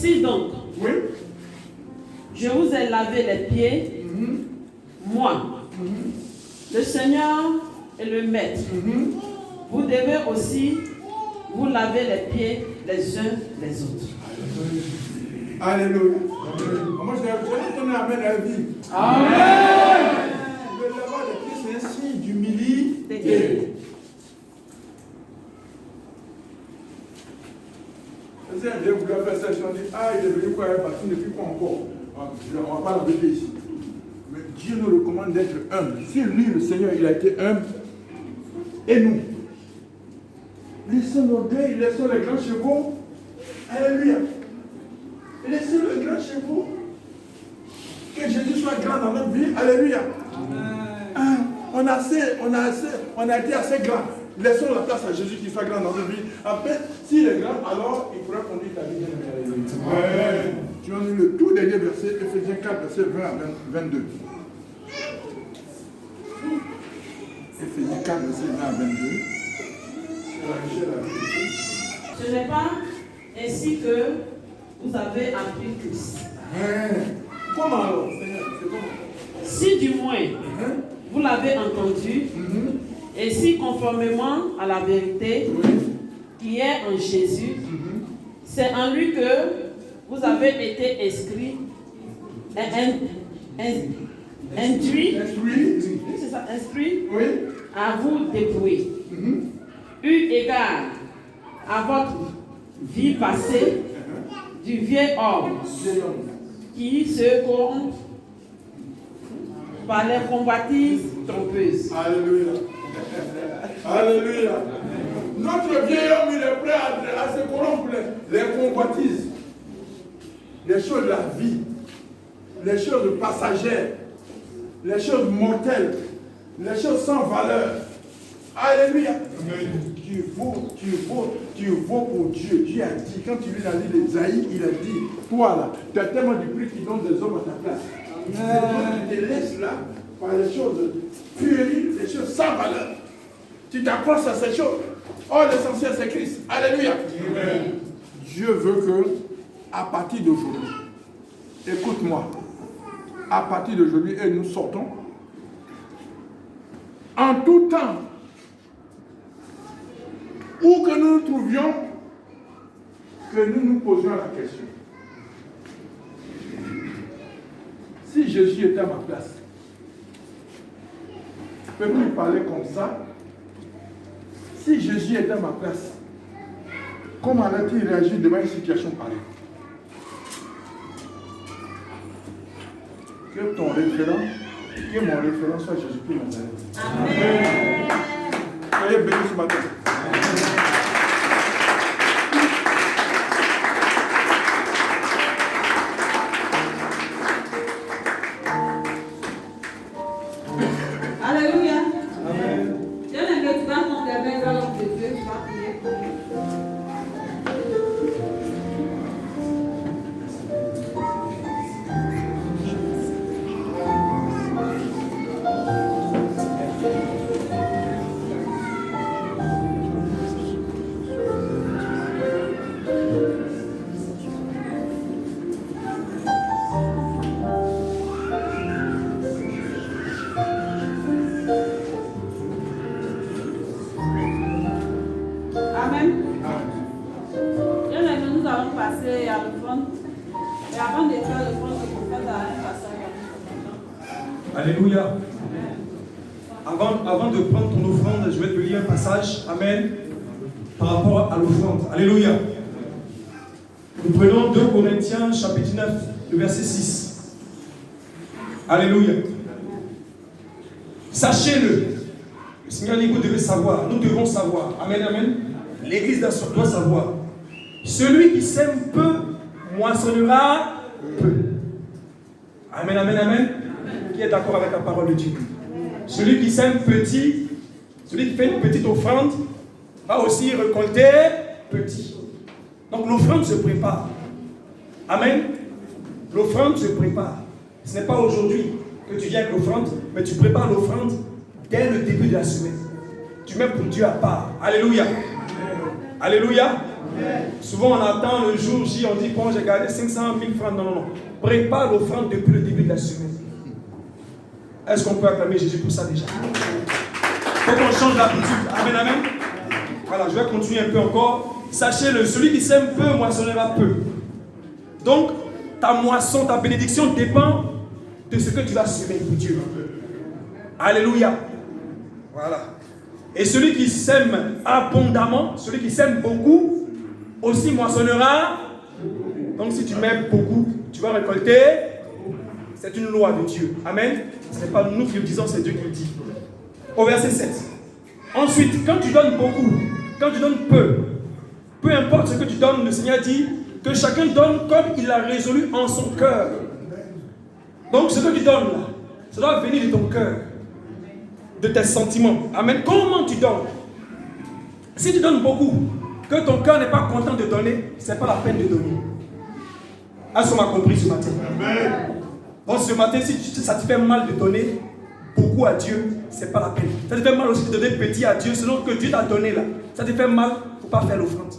Si donc, Oui. je vous ai lavé les pieds, moi, le Seigneur et le Maître, vous devez aussi vous laver les pieds les uns les autres. Alléluia. Moi, je vais donner amen à la vie. Amen. Le lavage des pieds, c'est un signe d'humilité. C'est un Dieu voulait faire ça, je me dis, il est venu quoi, parce qu'il ne fait pas encore. On ne va pas l'embêter ici. Mais Dieu nous recommande d'être humble. Si lui, le Seigneur, il a été humble, et nous, laissons l'orgueil, laissons les grands chevaux. Alléluia. Laissez le grand chez vous. Que Jésus soit grand dans notre vie. Alléluia. On a été assez grand. Laissons la place à Jésus qui soit grand dans notre vie. Après, s'il est grand, alors il pourra conduire ta vie. Alléluia. Tu as lu le tout dernier verset, Ephésiens 4, verset 20 à 22. Ephésiens 4, verset 20 à 22. Ce n'est pas ainsi que vous avez appris Christ. Comment alors, Seigneur? C'est comment? Si du moins vous l'avez entendu, et si conformément à la vérité qui est en Jésus, c'est en lui que vous avez été inscrits, instruits à vous dépouiller, eu égard à votre vie passée, du vieil homme qui se corrompt par les convoitises trompeuses. Alléluia. Alléluia. Notre vieil homme, il est prêt à se corrompre les convoitises, les choses de la vie, les choses passagères, les choses mortelles, les choses sans valeur. Alléluia. Tu vaux pour Dieu. Dieu a dit, quand tu lis la vie d'Ésaïe, il a dit, toi là, tu as tellement de prix qui donnent des hommes à ta place. Tu te laisses là par les choses puériles, les choses sans valeur. Tu t'accroches à ces choses. Oh, l'essentiel c'est Christ. Alléluia. Amen. Dieu veut que, à partir d'aujourd'hui, écoute-moi, à partir d'aujourd'hui, et nous sortons, en tout temps, où que nous nous trouvions, que nous nous posions la question. Si Jésus était à ma place, peux-tu parler comme ça? Si Jésus était à ma place, comment allait-il réagir devant une situation pareille? Que ton référent, que mon référent soit Jésus-Christ Nazareth. Amen. Soyez bénis ce matin. Alléluia. Amen. Dieu ne met pas ton bébé dans l'ordre de Dieu, tu vas prier pour lui. Alléluia. Avant de prendre ton offrande, je vais te lire un passage. Amen. Par rapport à l'offrande. Alléluia. Nous prenons 2 Corinthiens chapitre 9, le verset 6. Alléluia. Sachez-le. Le Seigneur dit que vous devez savoir. Nous devons savoir. Amen, amen. L'Église doit savoir. Celui qui sème peu, moissonnera peu. Amen, amen, amen. Qui est d'accord avec la parole de Dieu? Celui qui sème petit, celui qui fait une petite offrande, va aussi récolter petit. Donc l'offrande se prépare. Amen. L'offrande se prépare. Ce n'est pas aujourd'hui que tu viens avec l'offrande, mais tu prépares l'offrande dès le début de la semaine. Tu mets pour Dieu à part. Alléluia. Alléluia. Souvent on attend le jour J, on dit bon j'ai gardé 500 000 francs. Non, non, non. Prépare l'offrande depuis le début de la semaine. Est-ce qu'on peut acclamer Jésus pour ça déjà? Il faut qu'on change d'habitude. Amen, amen. Voilà, je vais continuer un peu encore. Sachez-le, celui qui sème peu moissonnera peu. Donc, ta moisson, ta bénédiction dépend de ce que tu vas semer pour Dieu. Alléluia. Voilà. Et celui qui sème abondamment, celui qui sème beaucoup, aussi moissonnera. Donc si tu mets beaucoup, tu vas récolter. C'est une loi de Dieu. Amen. Ce n'est pas nous qui le disons, c'est Dieu qui le dit. Au verset 7. Ensuite, quand tu donnes beaucoup, quand tu donnes peu importe ce que tu donnes, le Seigneur dit que chacun donne comme il a résolu en son cœur. Donc ce que tu donnes là, ça doit venir de ton cœur, de tes sentiments. Amen. Comment tu donnes? Si tu donnes beaucoup, que ton cœur n'est pas content de donner, ce n'est pas la peine de donner. Est-ce qu'on m'a compris ce matin? Amen. Donc ce matin, si ça te fait mal de donner beaucoup à Dieu, ce n'est pas la peine. Ça te fait mal aussi de donner petit à Dieu, selon que Dieu t'a donné là. Ça te fait mal, il ne faut pas faire l'offrande.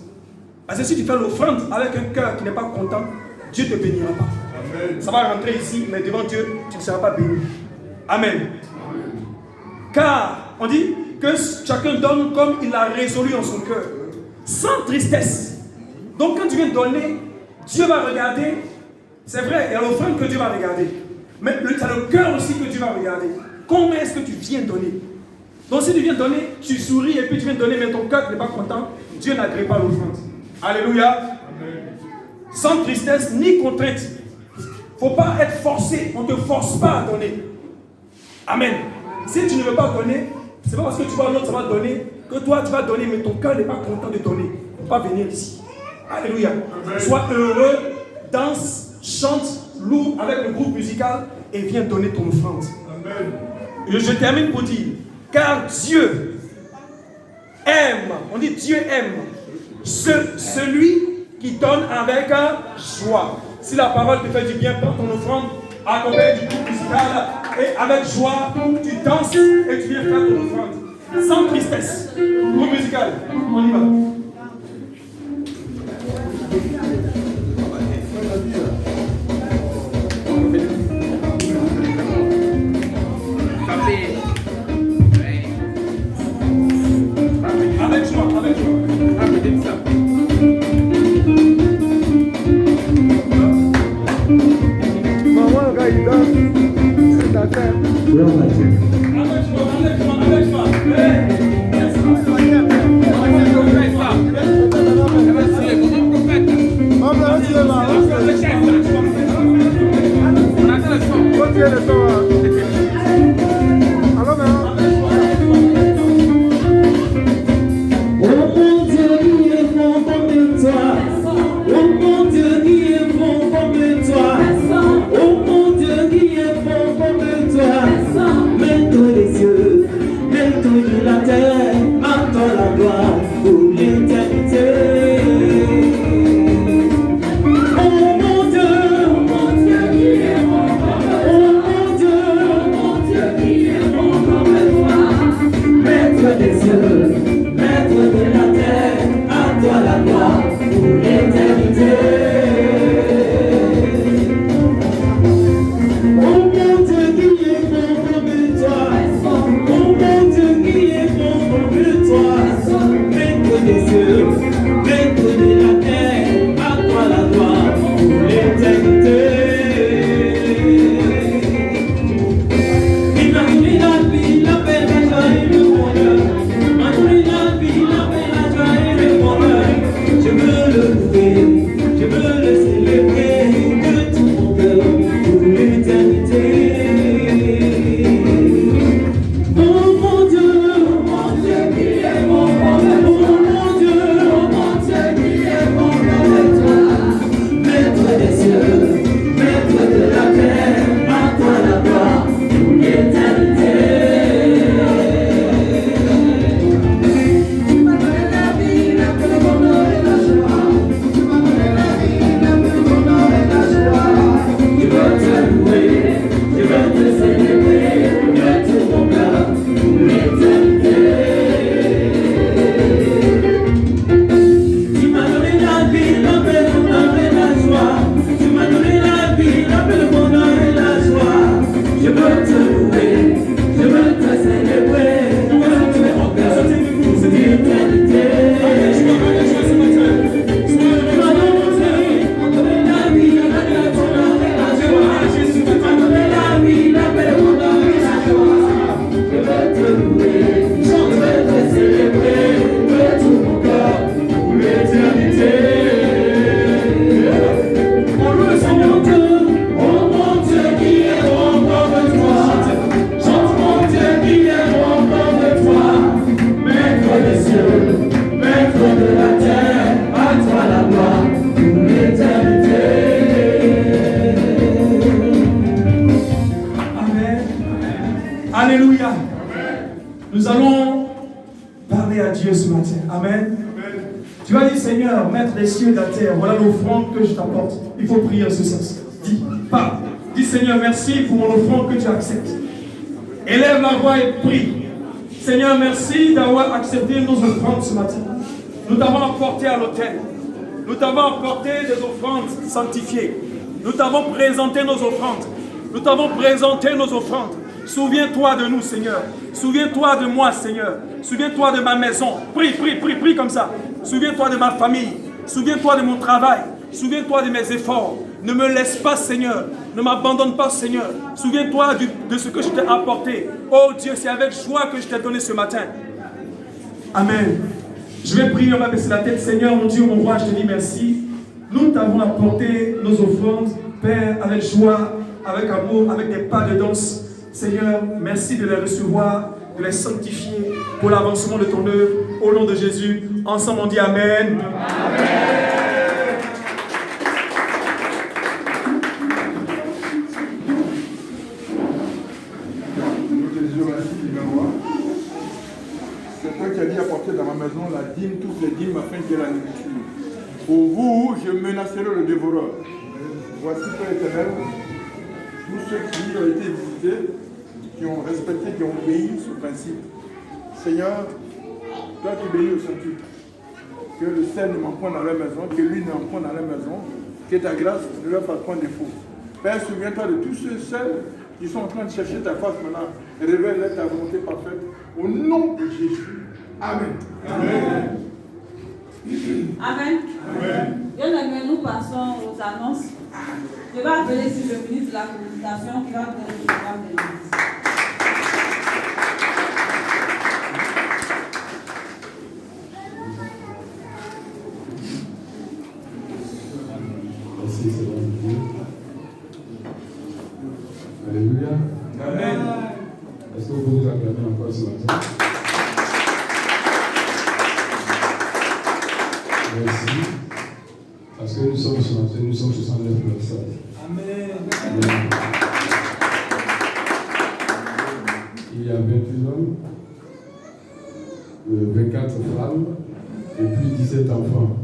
Parce que si tu fais l'offrande avec un cœur qui n'est pas content, Dieu ne te bénira pas. Amen. Ça va rentrer ici, mais devant Dieu, tu ne seras pas béni. Amen. Amen. Car on dit que chacun donne comme il a résolu en son cœur, sans tristesse. Donc quand tu viens donner, Dieu va regarder. C'est vrai, il y a l'offrande que Dieu va regarder. Mais c'est le cœur aussi que Dieu va regarder. Comment est-ce que tu viens donner? Donc si tu viens donner, tu souris et puis tu viens donner, mais ton cœur n'est pas content, Dieu n'agrée pas l'offrande. Alléluia. Amen. Sans tristesse ni contrainte. Il ne faut pas être forcé. On ne te force pas à donner. Amen. Si tu ne veux pas donner, ce n'est pas parce que tu vois l'autre, ça va donner, que toi tu vas donner, mais ton cœur n'est pas content de donner. Il ne faut pas venir ici. Alléluia. Amen. Sois heureux, danse, chante, loue avec le groupe musical et viens donner ton offrande. Amen. Je termine pour dire, car Dieu aime, on dit Dieu aime celui qui donne avec joie. Si la parole te fait du bien, prends ton offrande, accompagne du groupe musical et avec joie, tu danses et tu viens faire ton offrande. Sans tristesse. Groupe musical, on y va. Avec joie, avec joie. Oh mon Dieu, maître des cieux et de la terre, voilà l'offrande que je t'apporte. Il faut prier en ce sens. Dis, parle. Dis Seigneur, merci pour mon offrande que tu acceptes. Élève la voix et prie. Seigneur, merci d'avoir accepté nos offrandes ce matin. Nous t'avons apporté à l'autel. Nous t'avons apporté des offrandes sanctifiées. Nous t'avons présenté nos offrandes. Nous t'avons présenté nos offrandes. Souviens-toi de nous, Seigneur. Souviens-toi de moi, Seigneur. Souviens-toi de ma maison. Prie, prie, prie, prie comme ça. Souviens-toi de ma famille. Souviens-toi de mon travail. Souviens-toi de mes efforts. Ne me laisse pas, Seigneur. Ne m'abandonne pas, Seigneur. Souviens-toi de ce que je t'ai apporté. Oh Dieu, c'est avec joie que je t'ai donné ce matin. Amen. Je vais prier, on va baisser la tête. Seigneur, mon Dieu, mon roi, je te dis merci. Nous t'avons apporté nos offrandes, Père, avec joie, avec amour, avec des pas de danse. Seigneur, merci de les recevoir, de les sanctifier pour l'avancement de ton œuvre. Au nom de Jésus, ensemble on dit Amen. Amen. C'est toi qui as dit apporter dans ma maison la dîme, toutes les dîmes, afin qu'il y ait la nourriture. Pour vous, je menacerai le dévoreur. Voici, Père éternel, tous ceux qui ont été visités, qui ont respecté, qui ont obéi ce principe. Seigneur, toi qui bénis au centuple, que le sel ne manque point dans leur maison, que l'huile ne manque point dans leur maison, que ta grâce ne leur fasse point défaut. Père, souviens-toi de tous ceux seuls qui sont en train de chercher ta face maintenant. Révèle-leur ta volonté parfaite. Au nom de Jésus. Amen. Amen. Amen. Amen. Bien-aimés, nous passons aux annonces. Je vais appeler ici le ministre de la communication qui va donner le programme de l'église. Merci, Seigneur Dieu. Alléluia. Amen. Est-ce que vous pouvez nous acclamer encore ce matin? Merci. Parce que nous sommes ce matin, nous sommes 69 personnes. Amen. Amen. Il y a 28 hommes, 24 femmes et puis 17 enfants.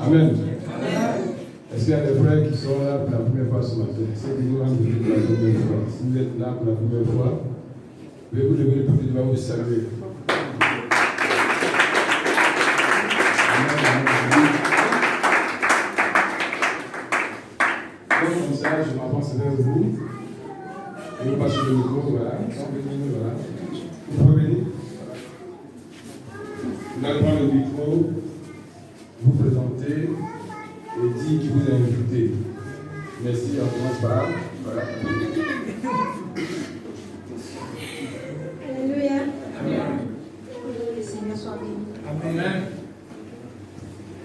Amen. Est-ce qu'il y a des frères qui sont là pour la première fois ce matin? Ceux qui nous rendent visite pour la première fois. Si vous êtes là pour la première fois, veuillez vous lever le public va vous saluer. Comme ça, je m'avance vers vous. Et vous passez le micro, voilà. Voilà. Vous pouvez venir. Vous allez prendre le micro, vous présenter et dire qui vous a invité. Merci, on commence par. Voilà. Alléluia. Amen. Que le Seigneur soit béni. Amen.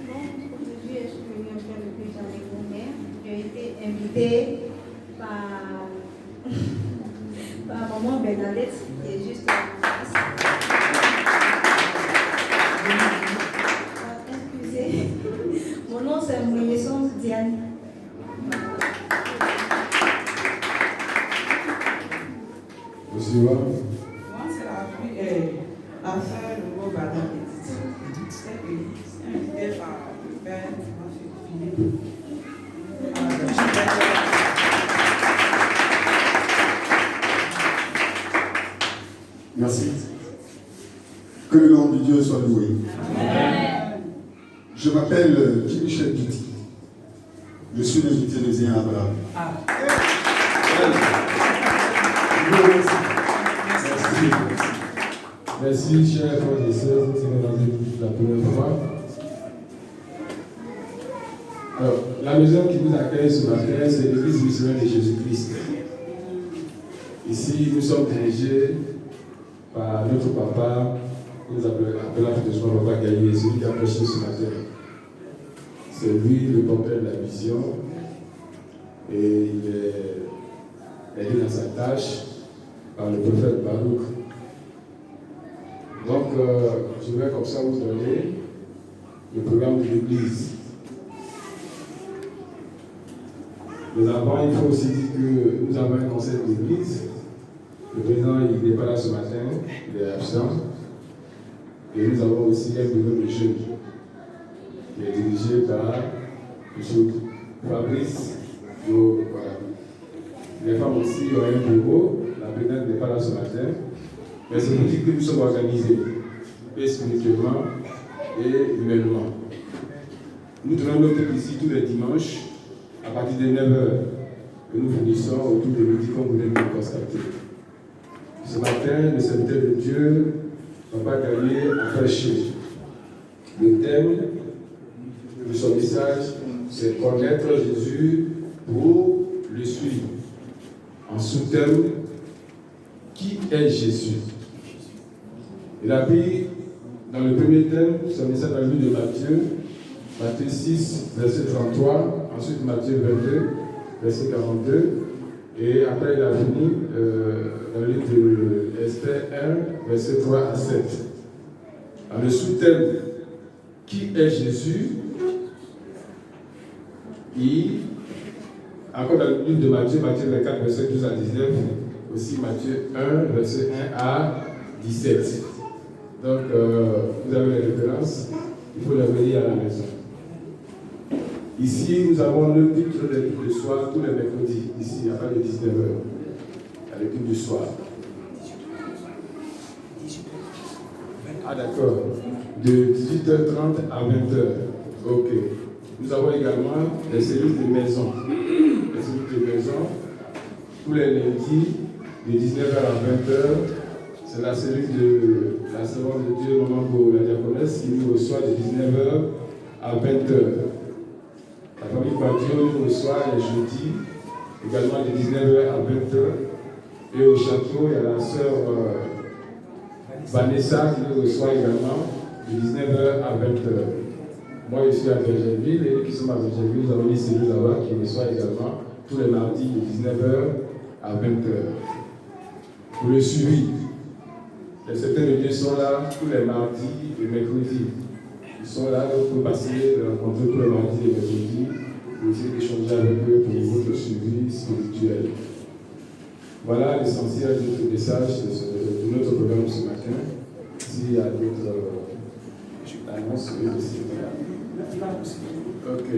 Aujourd'hui, je suis venue faire le culte avec mon mère. J'ai été invitée par maman Bernadette, qui est juste en face. Excusez. Mon nom c'est Moïson Diane. Monsieur Wa. Moi, c'est la sœur de vos Badin Petit. C'est invité par le père, M. Philippe. Merci. Que le nom de Dieu soit loué. Amen. Je m'appelle Michel Petit. Je suis l'invité de Zéan Abraham. Merci, chers frères et sœurs, qui sont dans la première fois. Alors, la maison qui nous accueille ce matin, c'est l'église missionnaire de Jésus-Christ. Ici, nous sommes dirigés par notre papa, nous appelons affectueusement Papa Gaillé, celui qui a prêché ce matin. C'est lui le porteur de la vision et il est aidé dans sa tâche par le prophète Baruch. Donc, je vais comme ça vous donner le programme de l'église. Mais avant, il faut aussi dire que nous avons un conseil d'église. Le président, il n'est pas là ce matin, il est absent. Et nous avons aussi un bureau de jeunes. qui est dirigé par M. Fabrice. Voilà. Les femmes aussi ont un bureau. La présidente n'est pas là ce matin. Mais c'est pour dire que nous sommes organisés, et spirituellement et humainement. Nous tenons notre culte ici tous les dimanches, à partir de 9h, que nous finissons autour de midi, comme vous venez de le constater. Ce matin, le serviteur de Dieu, Papa Gabriel, a prêché. Le thème de son message, c'est connaître Jésus pour le suivre. En sous-thème, qui est Jésus? Il a pris dans le premier thème son message dans le livre de Matthieu 6, verset 33, ensuite Matthieu 22, verset 42, et après il a fini dans le livre de Esther 1, verset 3 à 7. Dans le sous-thème, qui est Jésus? Encore dans le livre de Matthieu 24, verset 12 à 19, aussi Matthieu 1, verset 1 à 17. Donc, vous avez les références, il faut les lire à la maison. Ici, nous avons le titre de l'étude du soir tous les mercredis, ici, à partir de 19h, à l'étude du soir. Ah, d'accord. De 18h30 à 20h. Ok. Nous avons également les services de maison. Les services de maison, tous les lundis, de 19h à 20h. C'est la cellule de la servante de Dieu, Maman pour la diaconesse, qui nous reçoit de 19h à 20h. La famille Quadio nous reçoit les jeudis, également de 19h à 20h. Et au château, il y a la sœur Vanessa qui nous reçoit également de 19h à 20h. Moi, je suis à Vergenville, et nous qui sommes à Vergenville, nous avons une cellule là-bas qui reçoit également tous les mardis de 19h à 20h. Pour le suivi, les secteurs de Dieu sont là tous les mardis et mercredis. Ils sont là pour passer, rencontrer tous les mardis et mercredis, pour essayer d'échanger avec eux pour votre suivi spirituel. Voilà l'essentiel de notre message, de notre programme ce matin. S'il y a d'autres annonces, oui, aussi. Ok.